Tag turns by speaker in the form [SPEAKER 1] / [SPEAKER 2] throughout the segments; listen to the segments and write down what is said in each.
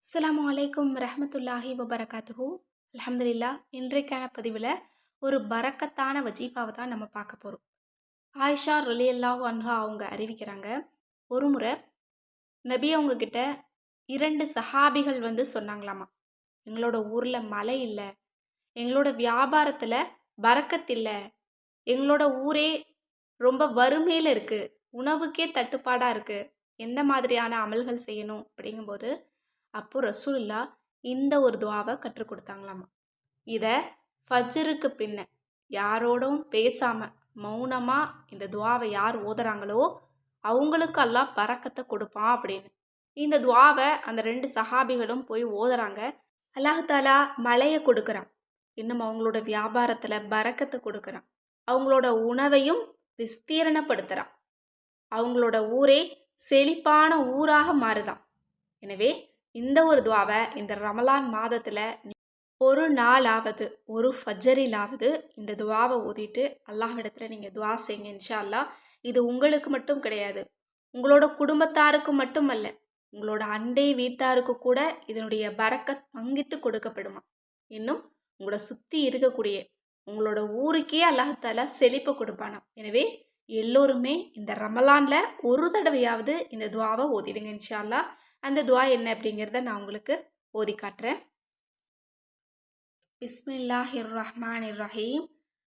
[SPEAKER 1] அஸ்ஸலாமு அலைக்கும் ரஹ்மத்துல்லாஹி வபரகாத்துஹு. அல்ஹம்துலில்லா. இன்றைக்கான பதிவில் ஒரு பரக்கத்தான வஜீஃபாவை தான் நம்ம பார்க்க போகிறோம். ஆயிஷா ரலியல்லாஹு அன்ஹா அவங்க அறிவிக்கிறாங்க, ஒரு முறை நபி அவங்க கிட்ட 2 சஹாபிகள் சொன்னாங்களாமா, எங்களோட ஊரில் மழை இல்லை, எங்களோட வியாபாரத்தில் பரக்கத் இல்லை, எங்களோட ஊரே ரொம்ப வறுமையில் இருக்குது, உணவுக்கே தட்டுப்பாடாக இருக்குது, எந்த மாதிரியான அமல்கள் செய்யணும் அப்படிங்கும்போது அப்போ ரசூலுல்லா இந்த ஒரு துவாவை கற்றுக் கொடுத்தாங்களாமா. இதை ஃபஜ்ருக்கு பின்ன யாரோடும் பேசாமல் மௌனமாக இந்த துவாவை யார் ஓதுறாங்களோ அவங்களுக்கு அல்லாஹ் பரக்கத்தை கொடுப்பான் அப்படின்னு. இந்த துவாவை அந்த 2 சஹாபிகளும் போய் ஓதுறாங்க. அல்லாஹாலா மழையை கொடுக்குறான், இன்னும் அவங்களோட வியாபாரத்தில் பரக்கத்தை கொடுக்குறான், அவங்களோட உணவையும் விஸ்தீரணப்படுத்துகிறான், அவங்களோட ஊரே செழிப்பான ஊராக மாறுதான். எனவே இந்த ஒரு துவாவை இந்த ரமலான் மாதத்தில் ஒரு நாளாவது ஒரு ஃபஜ்ரிலாவது இந்த துவாவை ஓதிட்டு அல்லாஹ்விடத்தில் நீங்கள் துவா செய்யுங்க. இன்ஷா அல்லாஹ் இது உங்களுக்கு மட்டும் கிடையாது, உங்களோட குடும்பத்தாருக்கு மட்டும் அல்ல, உங்களோட அண்டை வீட்டாருக்கு கூட இதனுடைய பரக்கத் பங்கிட்டு கொடுக்கப்படுமா. இன்னும் உங்களோட சுற்றி இருக்கக்கூடிய உங்களோட ஊருக்கே அல்லாஹ்தாலா செழிப்பை கொடுப்பானா. எனவே எல்லோருமே இந்த ரமலானில் ஒரு தடவையாவது இந்த துவாவை ஓதிடுங்க இன்ஷா அல்லாஹ். அந்த துவா என்ன அப்படிங்கிறத நான் உங்களுக்கு ஓதி காட்டுறேன். பிஸ்மில்லாஹிர் ரஹ்மானிர் ரஹீம்.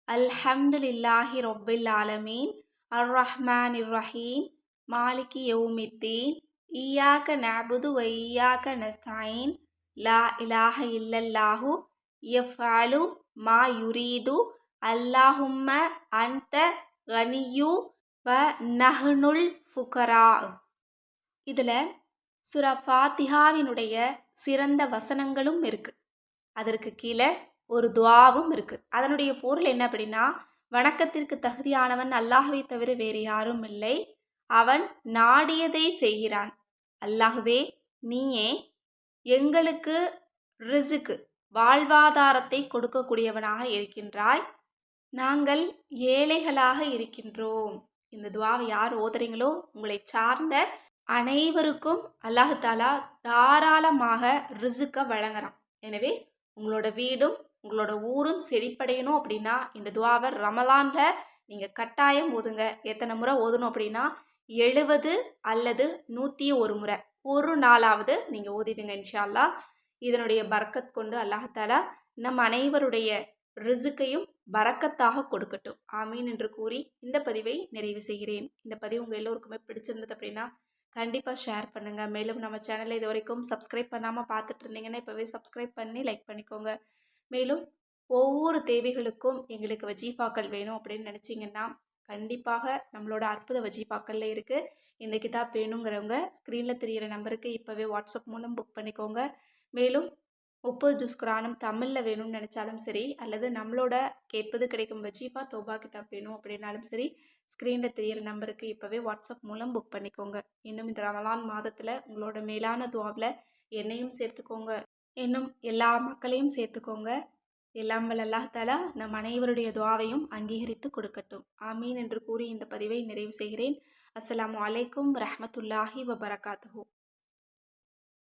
[SPEAKER 1] அல்ஹம்துலில்லாஹி ரொப்பில் ஆலமீன். அர் ரஹ்மானிர் ரஹீம். மாலிகி யௌமித்தீன். ஈயாக்க நஅபுது வ ஈயாக்க நஸ்தஈன். லா இலாஹ இல்லல்லாஹு யஃப்அலு மா யுரீது. அல்லாஹும்ம அன்த கனியு வ நஹ்னுல் ஃபுகரா. இதில் சூரா ஃபாத்திஹாவினுடைய சிறந்த வசனங்களும் இருக்குது, அதற்கு கீழே ஒரு துவாவும் இருக்குது. அதனுடைய பொருள் என்ன அப்படின்னா, வணக்கத்திற்கு தகுதியானவன் அல்லாஹ்வை தவிர வேறு யாரும் இல்லை, அவன் நாடியதை செய்கிறான், அல்லாஹ்வே நீயே எங்களுக்கு ரிசுக்கு வாழ்வாதாரத்தை கொடுக்கக்கூடியவனாக இருக்கின்றாய், நாங்கள் ஏழைகளாக இருக்கின்றோம். இந்த துவாவை யார் ஓதுறீங்களோ உங்களை சார்ந்த அனைவருக்கும் அல்லாஹாலா தாராளமாக ரிசுக்கை வழங்குறான். எனவே உங்களோட வீடும் உங்களோட ஊரும் செழிப்படையணும் அப்படின்னா இந்த துவாவை ரமலானில் நீங்கள் கட்டாயம் ஓதுங்க. எத்தனை முறை ஓதணும் அப்படின்னா 70 அல்லது 101 முறை ஒரு நாளாவது நீங்கள் ஓதிடுங்க இன்ஷா அல்லாஹ். இதனுடைய பரக்கத் கொண்டு அல்லாஹாலா நம் அனைவருடைய ரிசுக்கையும் பரக்கத்தாக கொடுக்கட்டும், ஆமீன் என்று கூறி இந்த பதிவை நிறைவு செய்கிறேன். இந்த பதிவு உங்கள் எல்லோருக்குமே பிடிச்சிருந்தது அப்படின்னா கண்டிப்பாக ஷேர் பண்ணுங்கள். மேலும் நம்ம சேனலை இது வரைக்கும் சப்ஸ்கிரைப் பண்ணாமல் பார்த்துட்டு இருந்தீங்கன்னா இப்போவே சப்ஸ்கிரைப் பண்ணி லைக் பண்ணிக்கோங்க. மேலும் ஒவ்வொரு தேவைகளுக்கும் எங்களுக்கு வஜீஃபாக்கள் வேணும் அப்படின்னு நினச்சிங்கன்னா கண்டிப்பாக நம்மளோட அற்புத வஜீஃபாக்களில் இருக்குது. இந்த கிதாப் வேணுங்கிறவங்க ஸ்க்ரீனில் தெரிகிற நம்பருக்கு இப்போவே வாட்ஸ்அப் மூலம் புக் பண்ணிக்கோங்க. மேலும் 30 ஜுஸ் குரானும் தமிழில் வேணும்னு நினச்சாலும் சரி, அல்லது நம்மளோட கேட்பது கிடைக்கும் வஜீஃபா தௌபா கிதாப் வேணும் அப்படின்னாலும் சரி, ஸ்க்ரீனில் தெரிகிற நம்பருக்கு இப்போவே வாட்ஸ்அப் மூலம் புக் பண்ணிக்கோங்க. இன்னும் இந்த ரமலான் மாதத்தில் உங்களோட மேலான துவாவில் என்னையும் சேர்த்துக்கோங்க, இன்னும் எல்லா மக்களையும் சேர்த்துக்கோங்க. எல்லாம் வல்ல அல்லாஹ் தஆலா நம் அனைவருடைய துவாவையும் அங்கீகரித்து கொடுக்கட்டும், ஆமீன் என்று கூறி இந்த பதிவை நிறைவு செய்கிறேன். அஸ்ஸலாமு அலைக்கும் ரஹ்மத்துல்லாஹி வபரகாத்துஹு.